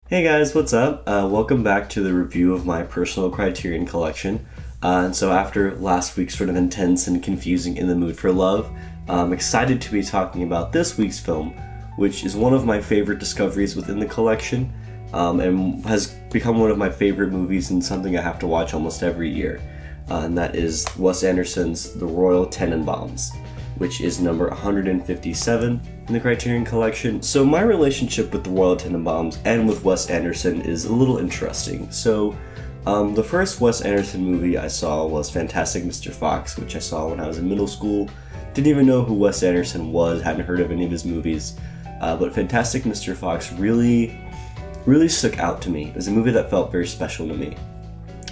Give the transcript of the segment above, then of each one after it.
Hey guys, what's up? Welcome back to the review of my personal Criterion collection. And so after last week's sort of intense and confusing In the Mood for Love, I'm excited to be talking about this week's film, which is one of my favorite discoveries within the collection, and has become one of my favorite movies and something I have to watch almost every year. And that is Wes Anderson's The Royal Tenenbaums, which is number 157 in the Criterion collection. So my relationship with the Royal Tenenbaums and with Wes Anderson is a little interesting. So the first Wes Anderson movie I saw was Fantastic Mr. Fox, which I saw when I was in middle school. Didn't even know who Wes Anderson was, hadn't heard of any of his movies. But Fantastic Mr. Fox really stuck out to me. It was a movie that felt very special to me.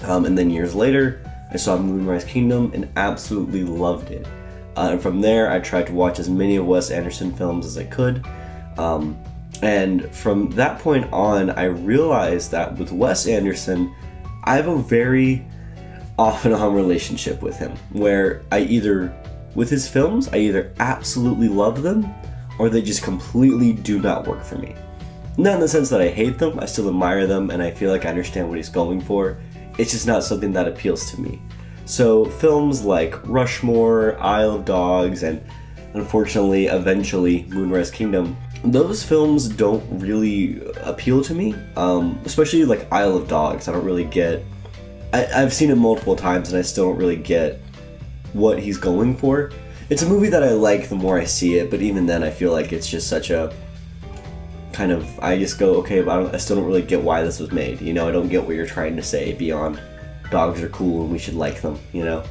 And then years later, I saw Moonrise Kingdom and absolutely loved it. And from there, I tried to watch as many of Wes Anderson films as I could. And from that point on, I realized that with Wes Anderson, I have a very off and on relationship with him, where with his films, I either absolutely love them, or they just completely do not work for me. Not in the sense that I hate them, I still admire them, and I feel like I understand what he's going for. It's just not something that appeals to me. So films like Rushmore, Isle of Dogs, and unfortunately, eventually, Moonrise Kingdom, those films don't really appeal to me, especially like Isle of Dogs. I don't really get... I've seen it multiple times and I still don't really get what he's going for. It's a movie that I like the more I see it, but even then I feel like it's just such a kind of... I just go, okay, but I still don't really get why this was made. You know, I don't get what you're trying to say beyond... dogs are cool and we should like them, you know?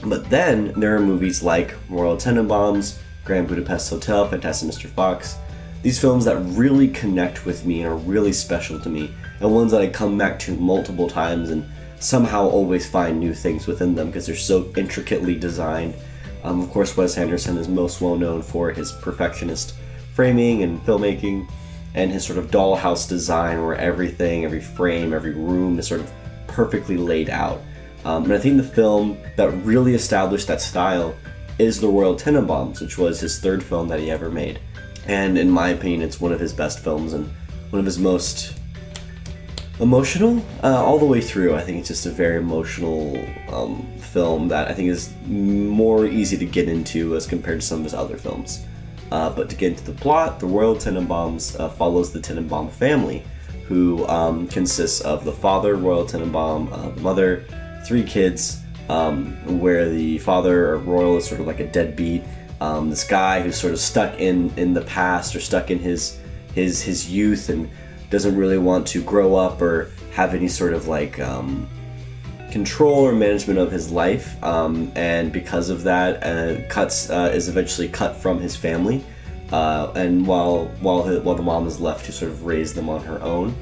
But then there are movies like Royal Tenenbaums, Grand Budapest Hotel, Fantastic Mr. Fox. These films that really connect with me and are really special to me, and ones that I come back to multiple times and somehow always find new things within them because they're so intricately designed. Of course, Wes Anderson is most well known for his perfectionist framing and filmmaking, and his sort of dollhouse design where everything, every frame, every room is sort of perfectly laid out. And I think the film that really established that style is The Royal Tenenbaums, which was his third film that he ever made. And in my opinion, it's one of his best films and one of his most emotional all the way through. I think it's just a very emotional film that I think is more easy to get into as compared to some of his other films. But to get into the plot, The Royal Tenenbaums follows the Tenenbaum family, who consists of the father, Royal Tenenbaum, the mother, 3 kids, where the father, Royal, is sort of like a deadbeat. This guy who's sort of stuck in the past or stuck in his youth and doesn't really want to grow up or have any sort of like control or management of his life, and because of that, is eventually cut from his family. And while the mom is left to sort of raise them on her own,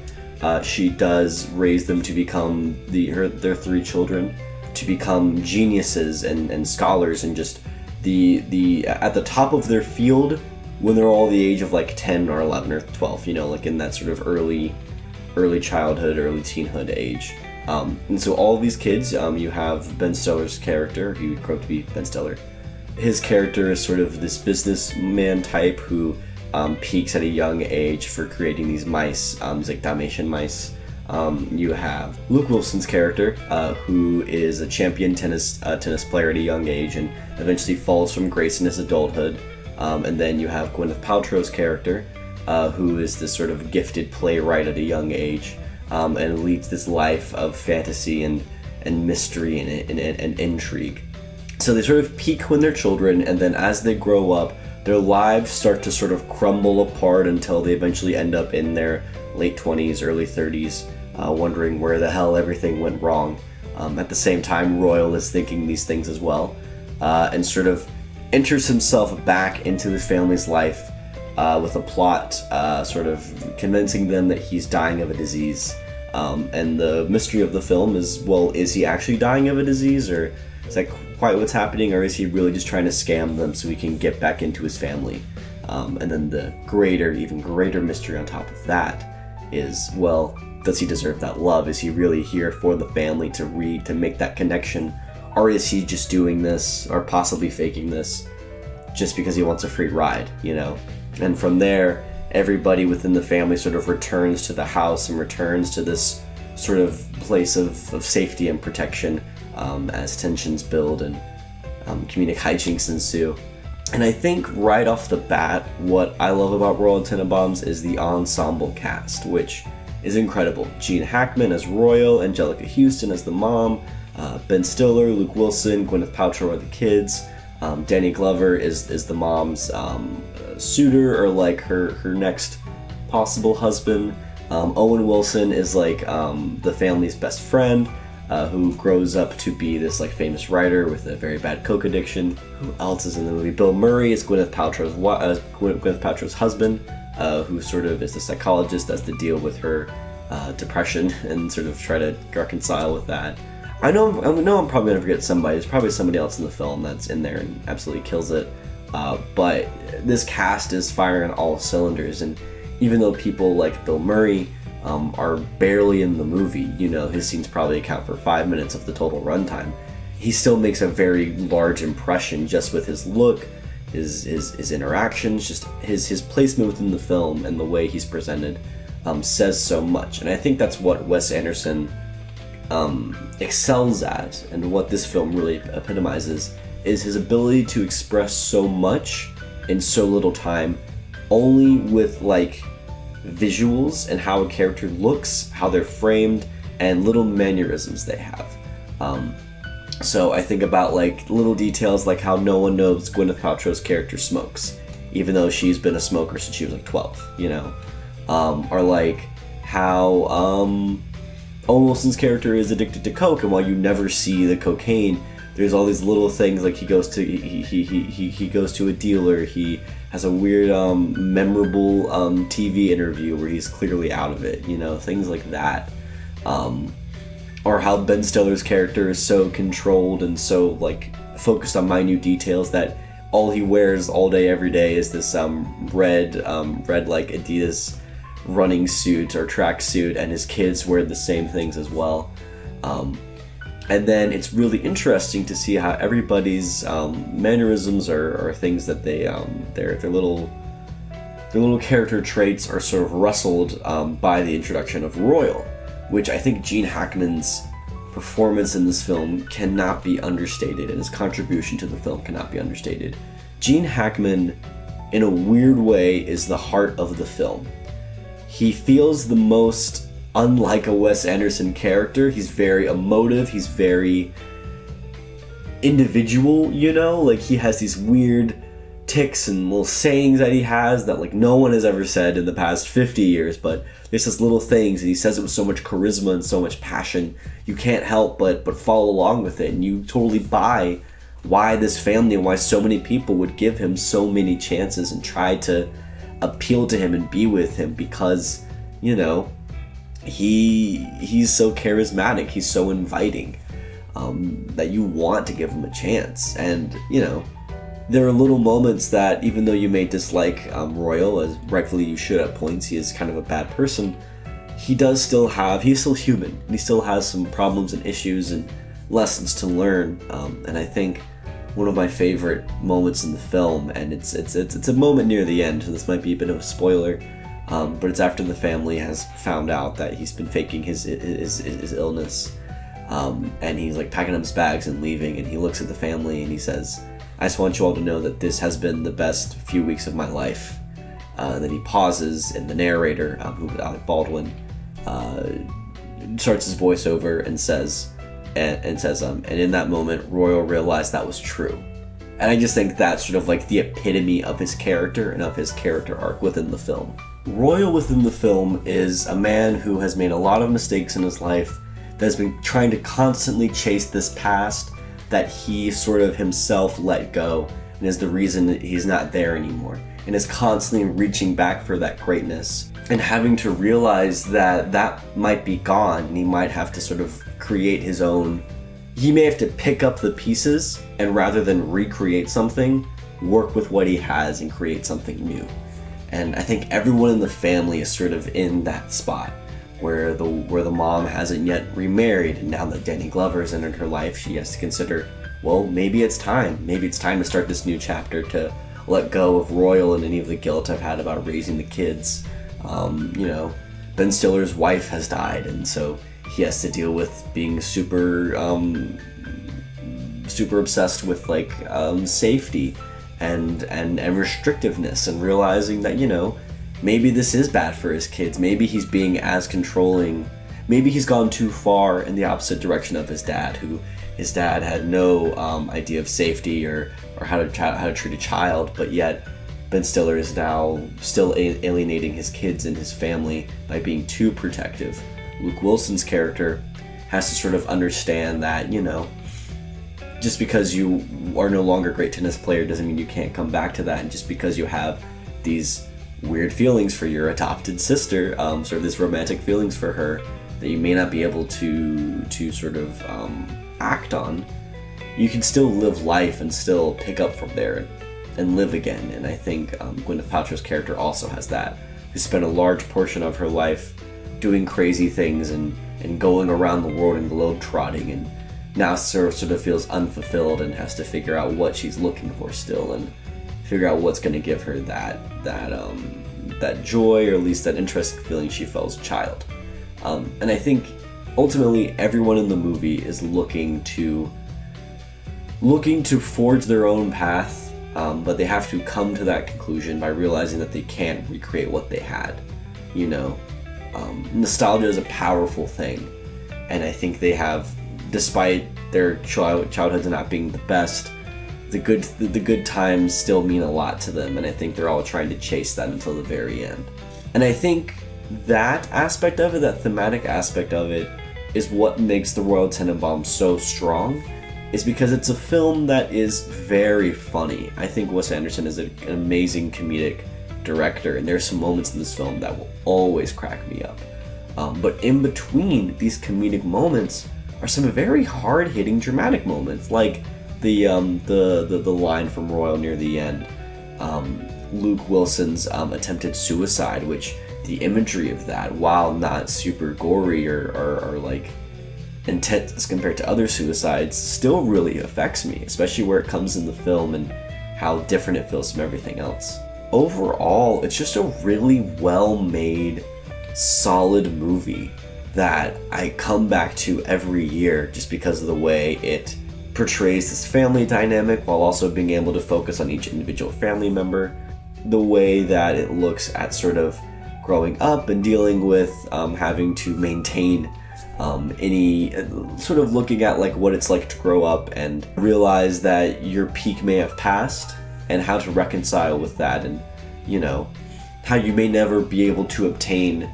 she does raise them to become their 3 children to become geniuses and scholars and just the at the top of their field when they're all the age of like 10 or 11 or 12, you know, like in that sort of early childhood, early teenhood age. And so all of these kids, you have Ben Stiller's character, who grew up to be Ben Stiller. His character is sort of this businessman type who peaks at a young age for creating these mice, like Dalmatian mice. You have Luke Wilson's character, who is a champion tennis player at a young age and eventually falls from grace in his adulthood. And then you have Gwyneth Paltrow's character, who is this sort of gifted playwright at a young age, and leads this life of fantasy and mystery and intrigue. So they sort of peak when they're children, and then as they grow up, their lives start to sort of crumble apart until they eventually end up in their late 20s, early 30s, wondering where the hell everything went wrong. At the same time, Royal is thinking these things as well, and sort of enters himself back into his family's life with a plot sort of convincing them that he's dying of a disease. And the mystery of the film is, well, is he actually dying of a disease, or is that quite what's happening, or is he really just trying to scam them so he can get back into his family? And then the even greater mystery on top of that is, well, does he deserve that love? Is he really here for the family to make that connection? Or is he just doing this, or possibly faking this, just because he wants a free ride, you know? And from there, everybody within the family sort of returns to the house and returns to this sort of place of safety and protection as tensions build and comedic hijinks ensue. And I think right off the bat, what I love about Royal and Tenenbaums is the ensemble cast, which is incredible. Gene Hackman as Royal, Angelica Houston as the mom, Ben Stiller, Luke Wilson, Gwyneth Paltrow are the kids. Danny Glover is the mom's suitor, or like her next possible husband. Owen Wilson is like the family's best friend, who grows up to be this like famous writer with a very bad coke addiction. Who else is in the movie? Bill Murray is Gwyneth Paltrow's husband, who sort of is the psychologist that's to deal with her depression and sort of try to reconcile with that. I know I'm probably gonna forget somebody. There's probably somebody else in the film that's in there and absolutely kills it. But this cast is firing on all cylinders, and even though people like Bill Murray are barely in the movie, his scenes probably account for 5 minutes of the total runtime, he still makes a very large impression just with his look, his interactions, just his placement within the film and the way he's presented says so much. And I think that's what Wes Anderson excels at, and what this film really epitomizes is his ability to express so much in so little time, only with like visuals and how a character looks, how they're framed, and little mannerisms they have. So I think about like little details like how no one knows Gwyneth Paltrow's character smokes, even though she's been a smoker since she was like 12, or like how Owen Wilson's character is addicted to coke, and while you never see the cocaine, there's all these little things like he goes to a dealer, he has a weird memorable TV interview where he's clearly out of it, things like that. Or how Ben Stiller's character is so controlled and so like focused on minute details that all he wears all day every day is this red like Adidas running suit or track suit, and his kids wear the same things as well. And then it's really interesting to see how everybody's mannerisms are things that they their little character traits are sort of rustled by the introduction of Royal, which I think Gene Hackman's performance in this film cannot be understated, and his contribution to the film cannot be understated. Gene Hackman, in a weird way, is the heart of the film. He feels the most unlike a Wes Anderson character. He's very emotive, he's very individual, like he has these weird tics and little sayings that he has that like no one has ever said in the past 50 years, but there's just little things, and he says it with so much charisma and so much passion, you can't help but follow along with it, and you totally buy why this family and why so many people would give him so many chances and try to appeal to him and be with him, because he's so charismatic, he's so inviting, that you want to give him a chance. And there are little moments that, even though you may dislike Royal, as rightfully you should at points, he is kind of a bad person, he's still human, and he still has some problems and issues and lessons to learn. And I think one of my favorite moments in the film, and it's a moment near the end, so this might be a bit of a spoiler, but it's after the family has found out that he's been faking his illness, and he's like packing up his bags and leaving, and he looks at the family and he says, "I just want you all to know that this has been the best few weeks of my life." And then he pauses, and the narrator, who was Alec Baldwin, starts his voiceover and says, and in that moment, Royal realized that was true. And I just think that's sort of like the epitome of his character and of his character arc within the film. Royal within the film is a man who has made a lot of mistakes in his life, that has been trying to constantly chase this past that he sort of himself let go, and is the reason that he's not there anymore, and is constantly reaching back for that greatness, and having to realize that might be gone, and he might have to sort of create his own. He may have to pick up the pieces, and rather than recreate something, work with what he has and create something new. And I think everyone in the family is sort of in that spot where the mom hasn't yet remarried, and now that Danny Glover's entered her life, she has to consider, well, maybe it's time to start this new chapter, to let go of Royal and any of the guilt I've had about raising the kids. Ben Stiller's wife has died, and so he has to deal with being super obsessed with safety and restrictiveness, and realizing that maybe this is bad for his kids. Maybe he's being as controlling. Maybe he's gone too far in the opposite direction of his dad, who his dad had no idea of safety or how to treat a child, but yet Ben Stiller is now still alienating his kids and his family by being too protective. Luke Wilson's character has to sort of understand that, just because you are no longer a great tennis player doesn't mean you can't come back to that, and just because you have these weird feelings for your adopted sister, sort of this romantic feelings for her that you may not be able to sort of act on, you can still live life and still pick up from there and live again. And I think Gwyneth Paltrow's character also has that, who spent a large portion of her life doing crazy things and going around the world and globe-trotting, and now sort of feels unfulfilled and has to figure out what she's looking for still, and figure out what's going to give her that joy, or at least that interesting feeling she felt as a child. And I think ultimately everyone in the movie is looking to forge their own path, but they have to come to that conclusion by realizing that they can't recreate what they had. Nostalgia is a powerful thing, and I think they have, despite their childhoods not being the best, the good times still mean a lot to them, and I think they're all trying to chase that until the very end. And I think that aspect of it, that thematic aspect of it, is what makes The Royal Tenenbaums so strong, is because it's a film that is very funny. I think Wes Anderson is an amazing comedic director, and there's some moments in this film that will always crack me up. But in between these comedic moments are some very hard-hitting dramatic moments, like the line from Royal near the end, Luke Wilson's attempted suicide, which the imagery of that, while not super gory or like intense compared to other suicides, still really affects me, especially where it comes in the film and how different it feels from everything else. Overall, it's just a really well-made, solid movie that I come back to every year just because of the way it portrays this family dynamic while also being able to focus on each individual family member, the way that it looks at sort of growing up and dealing with having to maintain any sort of looking at like what it's like to grow up and realize that your peak may have passed, and how to reconcile with that, and how you may never be able to obtain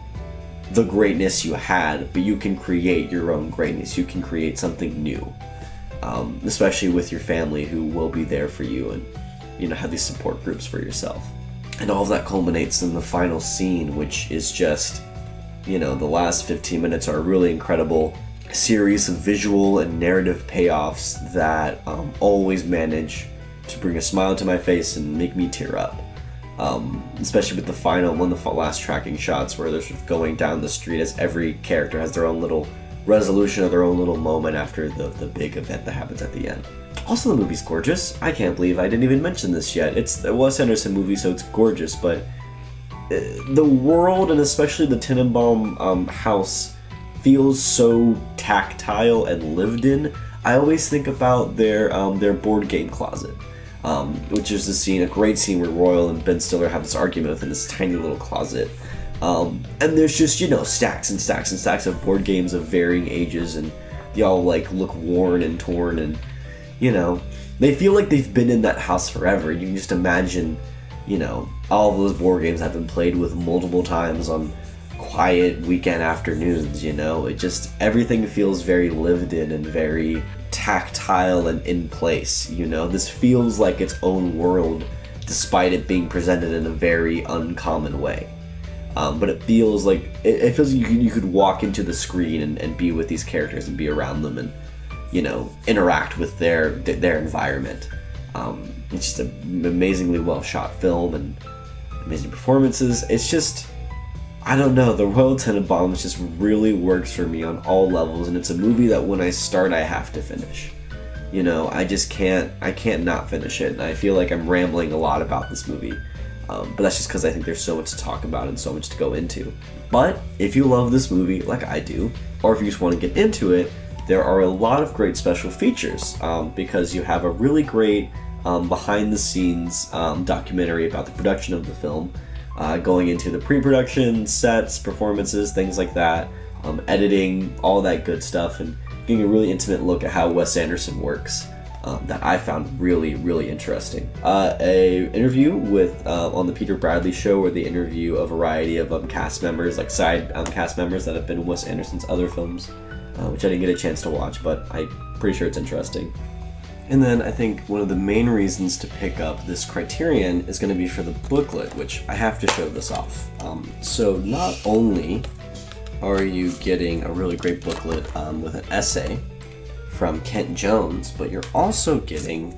the greatness you had, but you can create your own greatness. You can create something new, especially with your family, who will be there for you, and have these support groups for yourself. And all of that culminates in the final scene, which is just, the last 15 minutes are a really incredible series of visual and narrative payoffs that always manage to bring a smile to my face and make me tear up. Especially with the last tracking shots where they're sort of going down the street as every character has their own little resolution or their own little moment after the big event that happens at the end. Also, the movie's gorgeous. I can't believe I didn't even mention this yet. It's a Wes Anderson movie, so it's gorgeous, but the world, and especially the Tenenbaum house, feels so tactile and lived in. I always think about their board game closet, which is a great scene where Royal and Ben Stiller have this argument within this tiny little closet. And there's just, stacks and stacks and stacks of board games of varying ages, and they all look worn and torn, and they feel like they've been in that house forever. You can just imagine, all of those board games have been played with multiple times on quiet weekend afternoons, It just, everything feels very lived in and very tactile and in place, This feels like its own world, despite it being presented in a very uncommon way. But it feels like, it feels like you could walk into the screen and be with these characters and be around them and, interact with their environment. It's just an amazingly well shot film and amazing performances. It's just, I don't know, The Royal Tenenbaums just really works for me on all levels, and it's a movie that when I start, I have to finish. I can't not finish it. And I feel like I'm rambling a lot about this movie. But that's just because I think there's so much to talk about and so much to go into. But if you love this movie like I do, or if you just want to get into it, there are a lot of great special features because you have a really great behind-the-scenes documentary about the production of the film, going into the pre-production, sets, performances, things like that, editing, all that good stuff, and getting a really intimate look at how Wes Anderson works. That I found really, really interesting. A interview with on the Peter Bradley show, where they interview a variety of cast members, like side cast members that have been in Wes Anderson's other films, which I didn't get a chance to watch, but I'm pretty sure it's interesting. And then I think one of the main reasons to pick up this Criterion is going to be for the booklet, which I have to show this off. So not only are you getting a really great booklet with an essay from Kent Jones, but you're also getting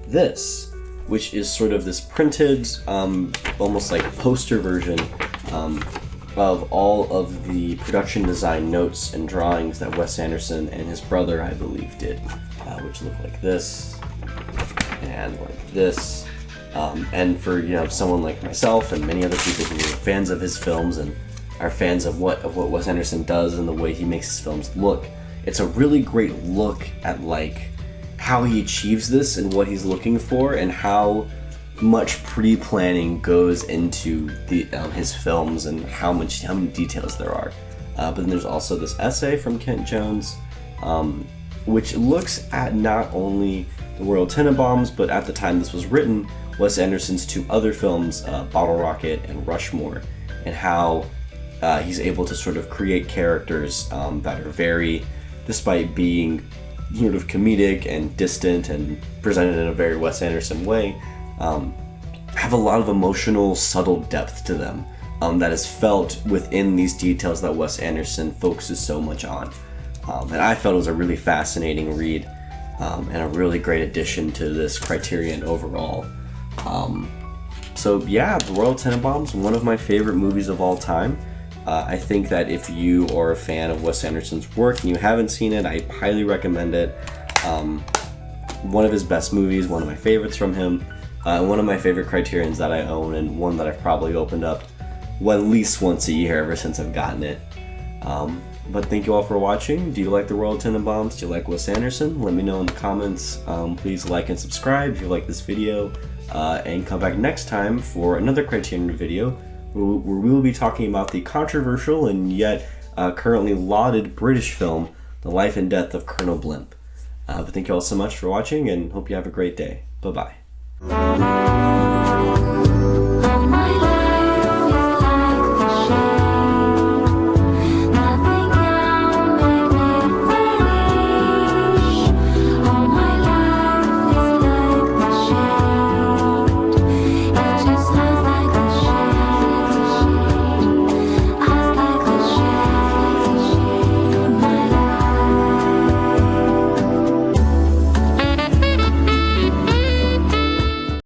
this, which is sort of this printed, almost like poster version of all of the production design notes and drawings that Wes Anderson and his brother, I believe, did, which look like this and like this. And for someone like myself and many other people who are fans of his films and are fans of what Wes Anderson does and the way he makes his films look, it's a really great look at like how he achieves this and what he's looking for, and how much pre-planning goes into his films and how many details there are. But then there's also this essay from Kent Jones, which looks at not only the Royal Tenenbaums, but at the time this was written, Wes Anderson's two other films, Bottle Rocket and Rushmore, and how he's able to sort of create characters that are very, despite being sort of comedic and distant and presented in a very Wes Anderson way, have a lot of emotional, subtle depth to them that is felt within these details that Wes Anderson focuses so much on. And I felt it was a really fascinating read and a really great addition to this Criterion overall. So yeah, The Royal Tenenbaums, one of my favorite movies of all time. I think that if you are a fan of Wes Anderson's work and you haven't seen it, I highly recommend it. One of his best movies, one of my favorites from him, one of my favorite Criterions that I own, and one that I've probably opened up at least once a year ever since I've gotten it. But thank you all for watching. Do you like The Royal Tenenbaums? Do you like Wes Anderson? Let me know in the comments. Please like and subscribe if you like this video, and come back next time for another Criterion video, where we will be talking about the controversial and yet currently lauded British film, The Life and Death of Colonel Blimp. But thank you all so much for watching, and hope you have a great day. Bye-bye.